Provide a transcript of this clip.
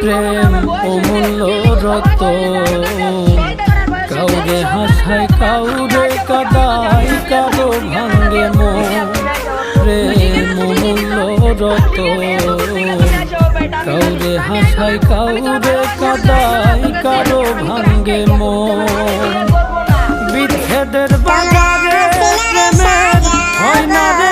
প্রেম অমূল্য রতন, কাউরে হাসায় কাউরে কাদায়, কারো ভাঙ্গে মন। প্রেম অমূল্য রতন, কাউরে হাসায় কাউরে কাদায়, কারো ভাঙ্গে মন। বিচ্ছেদের বাজারে প্রেমের হয় না রে